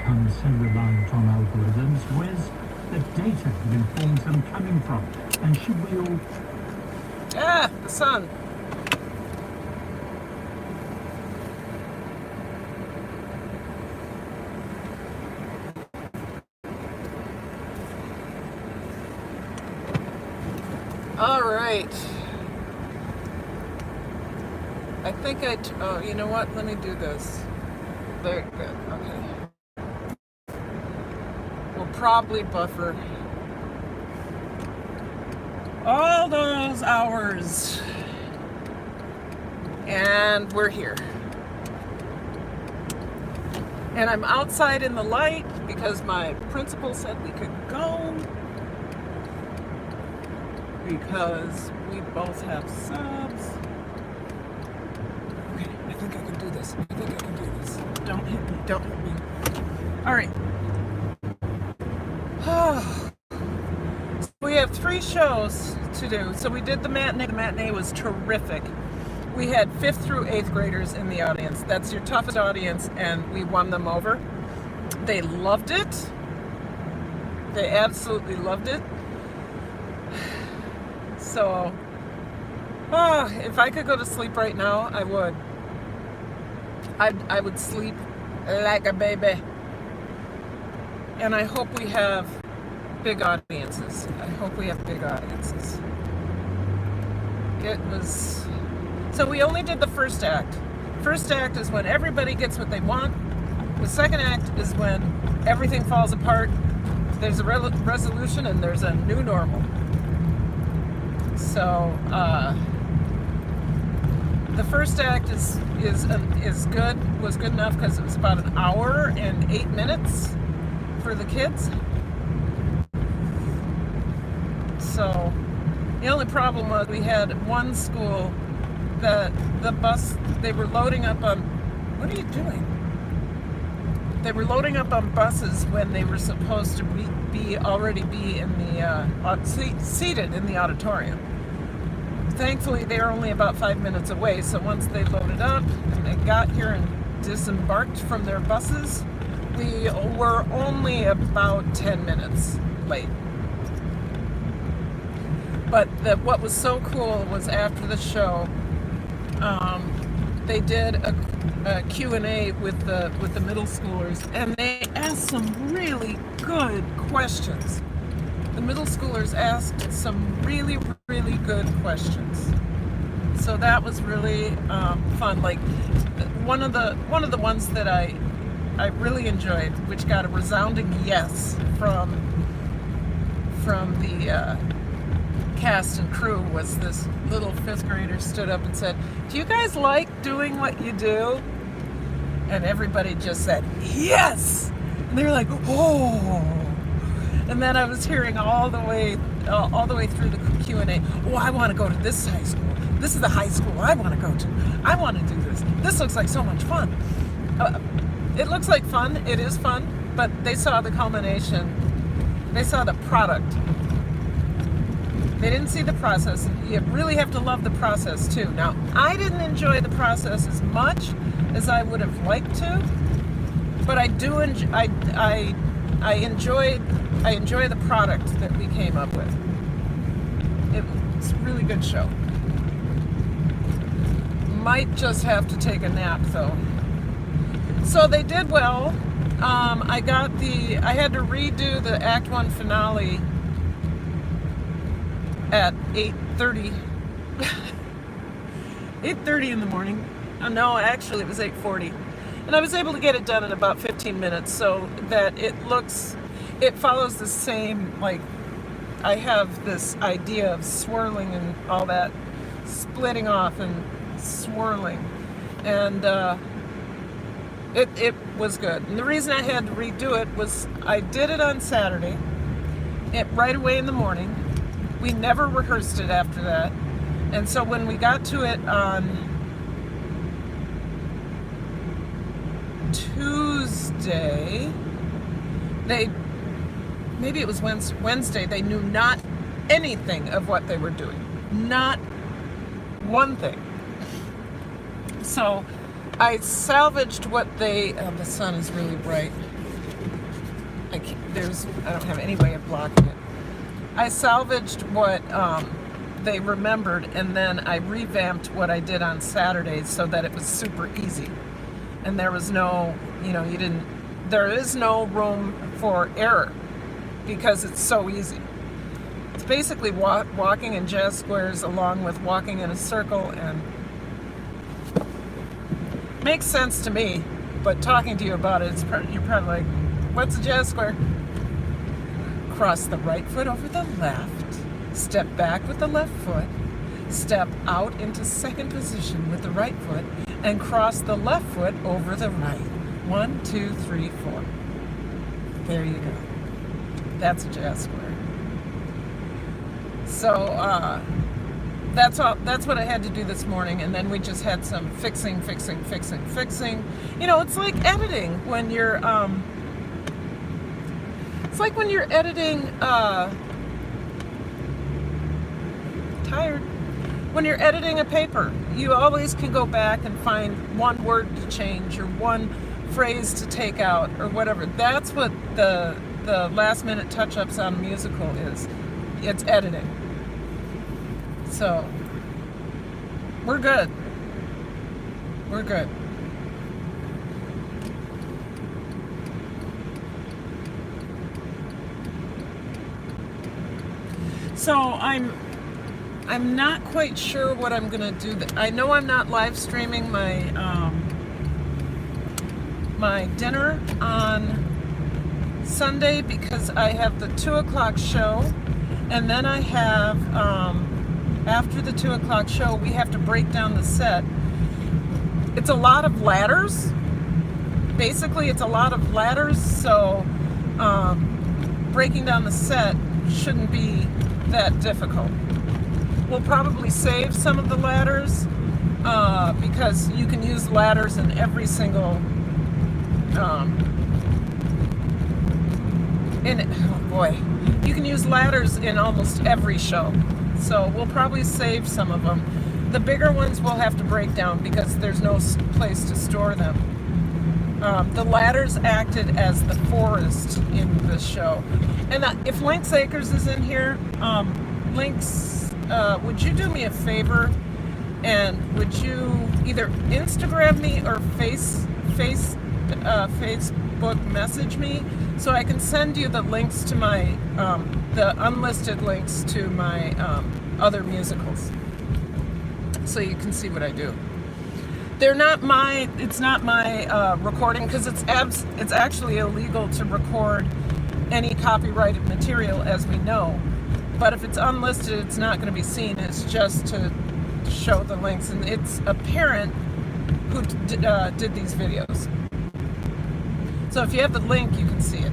become so reliant on algorithms? Where's the data that informs them coming from? And should we all... Ah, the sun. All right. I think oh, you know what? Let me do this. Very good. Okay. We'll probably buffer all those hours. And we're here. And I'm outside in the light because my principal said we could go. Because we both have subs. Okay, I think I can do this. I think I can do this. Don't hit me. Don't hit me. All right. We have 3 shows to do. So we did the matinee. The matinee was terrific. We had 5th through 8th graders in the audience. That's your toughest audience, and we won them over. They loved it. They absolutely loved it. So, if I could go to sleep right now, I would. I would sleep like a baby. And I hope we have big audiences. I hope we have big audiences. It was... So we only did the first act. First act is when everybody gets what they want. The second act is when everything falls apart. There's a resolution and there's a new normal. So the first act is good. Was good enough because it was about an hour and 8 minutes for the kids. So the only problem was we had one school that the bus, they were loading up on, what are you doing? They were loading up on buses when they were supposed to already be in the seated in the auditorium. Thankfully, they were only about 5 minutes away, so once they loaded up and they got here and disembarked from their buses, we were only about 10 minutes late. But what was so cool was after the show, they did a Q&A with the middle schoolers, and they asked some really good questions. The middle schoolers asked some really, really good questions. So that was really fun. Like one of the ones that I really enjoyed, which got a resounding yes from the cast and crew, was this little 5th grader stood up and said, "Do you guys like doing what you do?" And everybody just said, "Yes!" And they were like, "Oh!" And then I was hearing all the way through the Q&A, "Oh, I want to go to this high school. This is the high school I want to go to. I want to do this. This looks like so much fun." It looks like fun. It is fun. But they saw the culmination. They saw the product. They didn't see the process. You really have to love the process too. Now, I didn't enjoy the process as much as I would have liked to, but I do enjoy. I enjoy the product that we came up with. It was a really good show. Might just have to take a nap though. So they did well. I had to redo the Act 1 finale at 8:30. 8:30 in the morning. Oh, no, actually it was 8:40. And I was able to get it done in about 15 minutes so that it follows the same, like, I have this idea of swirling and all that, splitting off and swirling. And it was good. And the reason I had to redo it was I did it on Saturday, right away in the morning. We never rehearsed it after that. And so when we got to it on Tuesday, maybe it was Wednesday, they knew not anything of what they were doing. Not one thing. So I salvaged what the sun is really bright. I don't have any way of blocking it. I salvaged what they remembered, and then I revamped what I did on Saturdays so that it was super easy. And there was no, there is no room for error because it's so easy. It's basically walking in jazz squares along with walking in a circle, and makes sense to me, but talking to you about it, you're probably like, what's a jazz square? Cross the right foot over the left, step back with the left foot, step out into second position with the right foot, and cross the left foot over the right. 1, 2, 3, 4. There you go. That's a jazz square. So that's what I had to do this morning, and then we just had some fixing. It's like editing when you're editing tired. When you're editing a paper, you always can go back and find one word to change or one phrase to take out or whatever. That's what the last minute touch-ups on a musical is. It's editing. So we're good. So I'm not quite sure what I'm gonna do. I know I'm not live streaming my my dinner on Sunday because I have the 2 o'clock show, and then I have after the 2 o'clock show we have to break down the set. It's a lot of ladders. Basically, it's a lot of ladders. So breaking down the set shouldn't be that difficult. We'll probably save some of the ladders because you can use ladders in every single you can use ladders in almost every show. So we'll probably save some of them. The bigger ones we'll have to break down because there's no place to store them. The ladders acted as the forest in the show. And if Lynx Acres is in here, Lynx, would you do me a favor and would you either Instagram me or Facebook message me so I can send you the links to my the unlisted links to my other musicals so you can see what I do. It's not my recording because it's actually illegal to record any copyrighted material, as we know. But if it's unlisted, it's not going to be seen. It's just to show the links, and it's a parent who did these videos. So if you have the link, you can see it.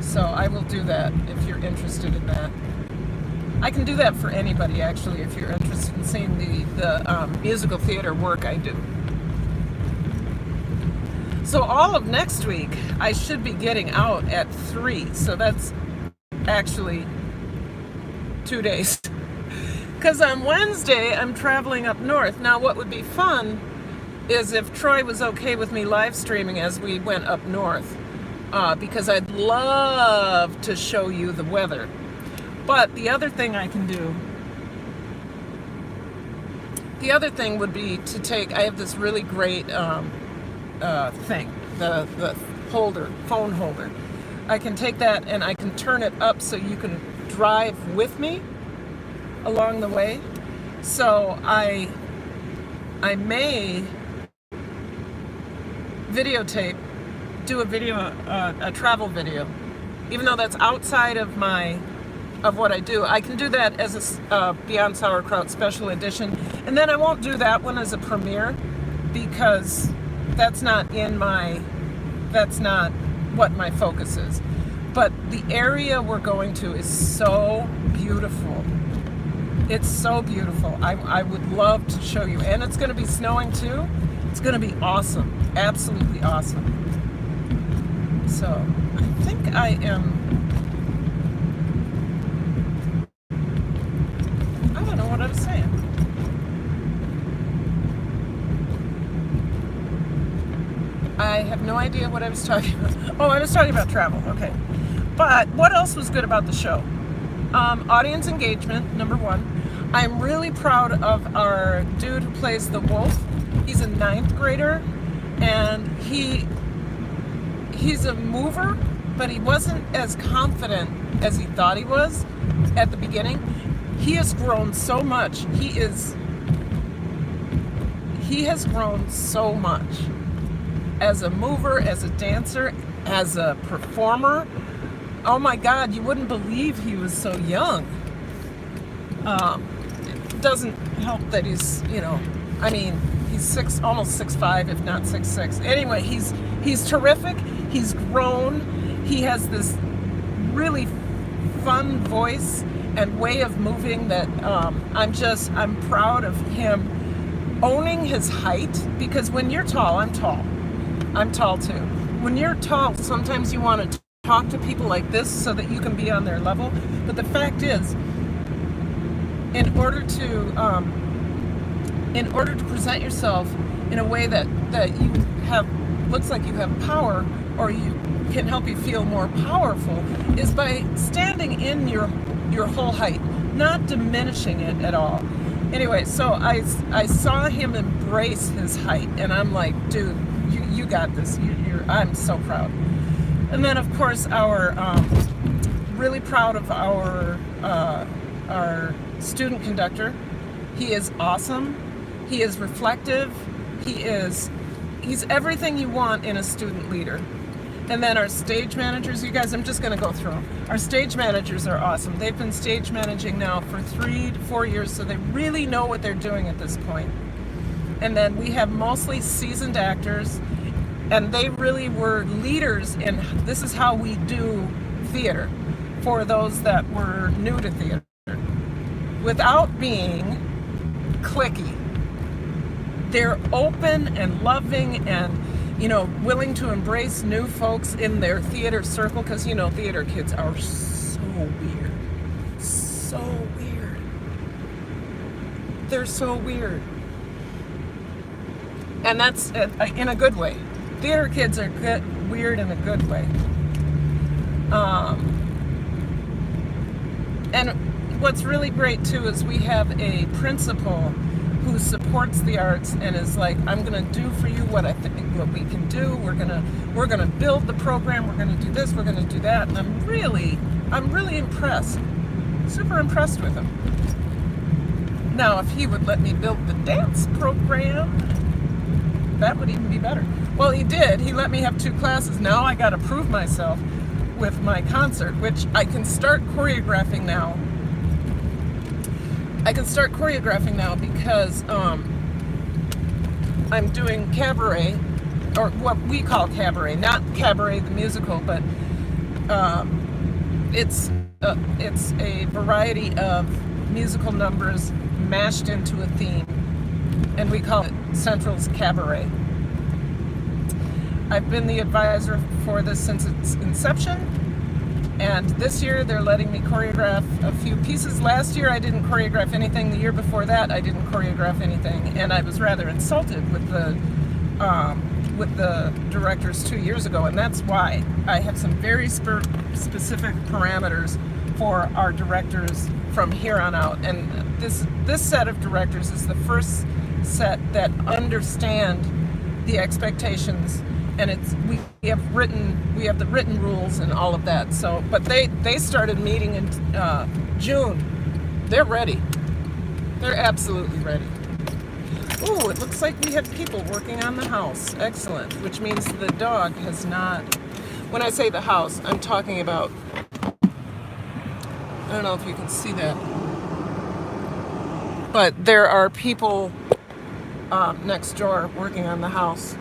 So I will do that if you're interested in that. I can do that for anybody, actually, if you're interested in seeing the musical theater work I do. So all of next week, I should be getting out at 3. So that's actually 2 days. Because on Wednesday, I'm traveling up north. Now, what would be fun is if Troy was okay with me live streaming as we went up north. Because I'd love to show you the weather. But the other thing I can do, the other thing would be to take, I have this really great thing, the phone holder. I can take that and I can turn it up so you can drive with me along the way. So I may videotape, do a travel video, even though that's outside of what I do. I can do that as a Beyond Sauerkraut special edition, and then I won't do that one as a premiere because that's not what my focus is. But the area we're going to is so beautiful. It's so beautiful. I would love to show you, and it's going to be snowing too. It's going to be awesome, absolutely awesome. So I think I am. I don't know what I was saying. I have no idea what I was talking about. Oh, I was talking about travel. Okay. But what else was good about the show? Audience engagement, number one. I'm really proud of our dude who plays the wolf. He's a 9th grader, and he's a mover, but he wasn't as confident as he thought he was at the beginning. He has grown so much. He has grown so much as a mover, as a dancer, as a performer. Oh my God, you wouldn't believe he was so young. It doesn't help that he's, he's almost 6'5", if not 6'6". Anyway, he's terrific. He's grown. He has this really fun voice and way of moving that I'm proud of him owning his height, because when you're tall, I'm tall. I'm tall too. When you're tall, sometimes you want to talk to people like this so that you can be on their level. But the fact is, in order to present yourself in a way that you have looks like you have power, or you can help you feel more powerful, is by standing in your whole height, not diminishing it at all. Anyway, so I saw him embrace his height, and I'm like, dude, you got this. I'm so proud. And then, of course, really proud of our student conductor. He is awesome. He is reflective. He's everything you want in a student leader. And then our stage managers, you guys, I'm just going to go through them. Our stage managers are awesome. They've been stage managing now for 3 to 4 years, so they really know what they're doing at this point. And then we have mostly seasoned actors, and they really were leaders in this is how we do theater for those that were new to theater, without being cliquey. They're open and loving and, willing to embrace new folks in their theater circle, because, theater kids are so weird. So weird. They're so weird. And that's in a good way. Theater kids are weird in a good way. And what's really great too is we have a principal who supports the arts and is like, I'm gonna do for you what I think what we can do. We're gonna build the program. We're gonna do this. We're gonna do that. And I'm really impressed. Super impressed with him. Now, if he would let me build the dance program, that would even be better. Well, he did. He let me have 2 classes. Now I got to prove myself with my concert, which I can start choreographing now. Because I'm doing cabaret, or what we call cabaret, not cabaret the musical, but it's a variety of musical numbers mashed into a theme, and we call it Central's Cabaret. I've been the advisor for this since its inception, and this year they're letting me choreograph a few pieces. Last year I didn't choreograph anything. The year before that I didn't choreograph anything, and I was rather insulted with the directors 2 years ago, and that's why I have some very specific parameters for our directors from here on out. And this set of directors is the first set that understand the expectations, and we have the written rules and all of that. So, but they started meeting in June. They're ready. They're absolutely ready. Ooh, it looks like we have people working on the house. Excellent. Which means the dog has not. When I say the house, I'm talking about. I don't know if you can see that, but there are people next door working on the house.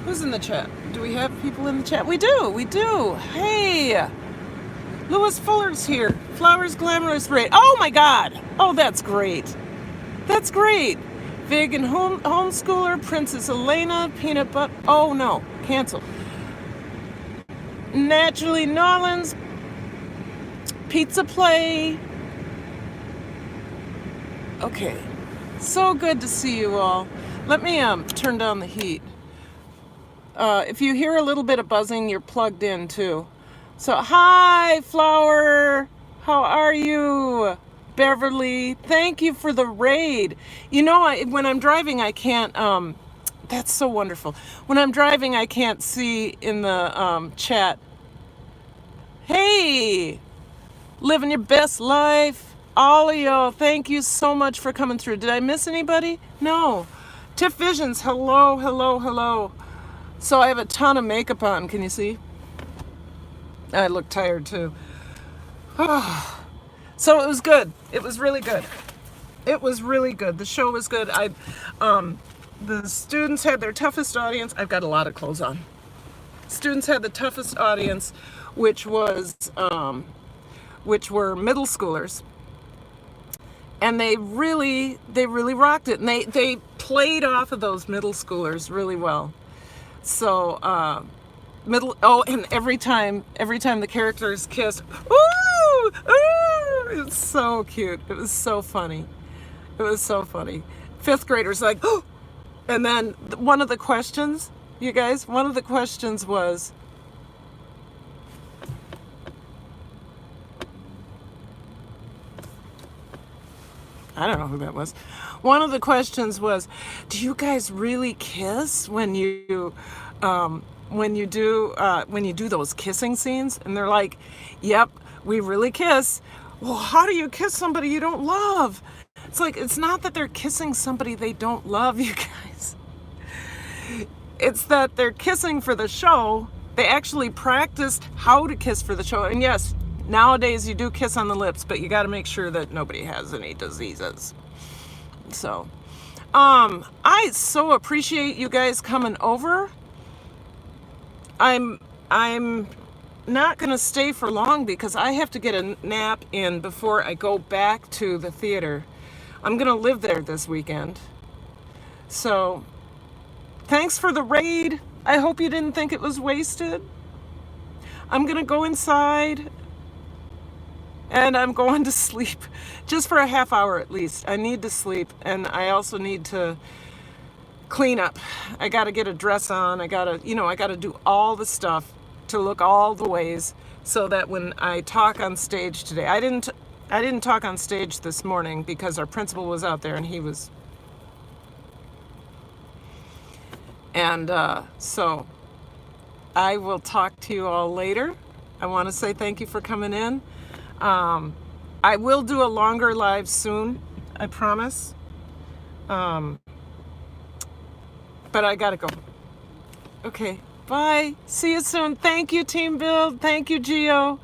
Who's in the chat? Do we have people in the chat? We do. Hey, Louis Fuller's here. Flowers Glamorous Ray. Oh my God. Oh, that's great. That's great. Vegan homeschooler, Princess Elena, peanut butter. Oh no, cancel. Naturally Nolans, Pizza Play. Okay, so good to see you all. Let me turn down the heat. If you hear a little bit of buzzing, you're plugged in too. So, hi, Flower. How are you? Beverly, thank you for the raid. You know, when I'm driving, I can't, that's so wonderful. When I'm driving, I can't see in the chat. Hey, living your best life. All of y'all, thank you so much for coming through. Did I miss anybody? No. Tiff Visions, hello, hello, hello. So I have a ton of makeup on. Can you see? I look tired too. So it was good. It was really good. It was really good. The show was good. The students had their toughest audience. I've got a lot of clothes on. Students had the toughest audience, which were middle schoolers, and they really rocked it, and they played off of those middle schoolers really well. So and every time the characters kissed, ooh, it was so cute. It was so funny. It was so funny. Fifth graders like, oh, and then one of the questions, you guys, one of the questions was, I don't know who that was. One of the questions was, do you guys really kiss when you do those kissing scenes? And they're like, yep, we really kiss. Well, how do you kiss somebody you don't love? It's like, it's not that they're kissing somebody they don't love, you guys. It's that they're kissing for the show. They actually practiced how to kiss for the show. And yes, nowadays you do kiss on the lips, but you got to make sure that nobody has any diseases. So, I so appreciate you guys coming over. I'm not gonna stay for long because I have to get a nap in before I go back to the theater. I'm gonna live there this weekend. So, thanks for the raid. I hope you didn't think it was wasted. I'm gonna go inside and I'm going to sleep just for a half hour at least. I need to sleep, and I also need to clean up. I gotta get a dress on. I gotta do all the stuff to look all the ways so that when I talk on stage today, I didn't talk on stage this morning because our principal was out there and so I will talk to you all later. I want to say thank you for coming in. I will do a longer live soon, I promise. But I gotta go. Okay, bye. See you soon. Thank you, Team Build. Thank you, Gio.